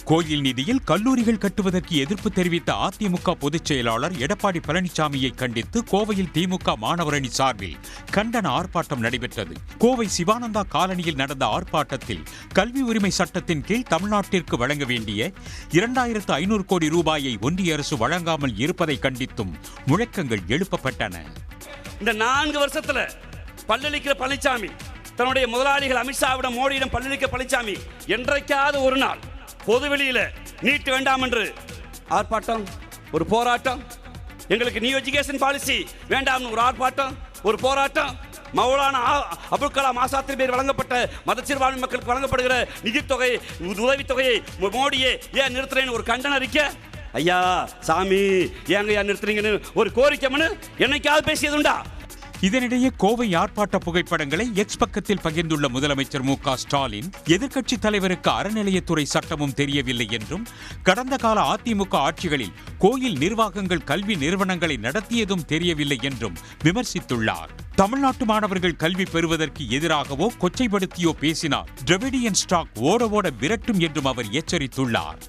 கோயில் நிதியில் கல்லூரிகள் கட்டுவதற்கு எதிர்ப்பு தெரிவித்த அதிமுக பொதுச் செயலாளர் எடப்பாடி பழனிசாமியை கண்டித்து கோவையில் திமுக மாணவரணி சார்பில் கண்டன ஆர்ப்பாட்டம் நடைபெற்றது. கோவை சிவானந்தா காலனியில் நடந்த ஆர்ப்பாட்டத்தில் கல்வி உரிமை சட்டத்தின் கீழ் தமிழ்நாட்டிற்கு வழங்க வேண்டிய 2500 கோடி ரூபாயை ஒன்றிய அரசு வழங்காமல் இருப்பதை கண்டித்தும் முழக்கங்கள் எழுப்பப்பட்டன. இந்த 4 வருஷத்துல பல்லளிக்கிற பழனிசாமி தன்னுடைய முதலாளிகள் அமித்ஷாவிடம் மோடியிடம் பல்லளிக்க பழனிசாமி என்றைக்காவது ஒரு நாள் பொதுவெளியில நீட் வேண்டாம் என்று ஆர்ப்பாட்டம், ஒரு போராட்டம், எங்களுக்கு நியூ எஜுகேஷன் பாலிசி வேண்டாம் ஒரு ஆர்ப்பாட்டம், ஒரு போராட்டம், மௌலானா அபுல் கலாம் ஆசாத்தின் பேர் வழங்கப்பட்ட மதச்சிறுபான்மை மக்களுக்கு வழங்கப்படுகிற நிதித்தொகை உதவித்தொகையை மோடியே ஏன் நிறுத்துறேன்னு ஒரு கண்டன அறிக்கை. ஐயா சாமி ஏங்க ஏன் நிறுத்துறீங்கன்னு ஒரு கோரிக்கை மனு என்னைக்காவது பேசியதுண்டா? இதனிடையே கோவை ஆர்ப்பாட்ட புகைப்படங்களை எக்ஸ் பக்கத்தில் பகிர்ந்துள்ள முதலமைச்சர் மு.க. ஸ்டாலின், எதிர்க்கட்சி தலைவருக்கு அறநிலையத்துறை சட்டமும் தெரியவில்லை என்றும், கடந்த கால அதிமுக ஆட்சிகளில் கோயில் நிர்வாகங்கள் கல்வி நிறுவனங்களை நடத்தியதும் தெரியவில்லை என்றும் விமர்சித்துள்ளார். தமிழ்நாட்டு மாணவர்கள் கல்வி பெறுவதற்கு எதிராகவோ கொச்சைப்படுத்தியோ பேசினார் டிராவிடியன் ஸ்டாக் ஓட ஓட விரட்டும் என்றும் அவர் எச்சரித்துள்ளார்.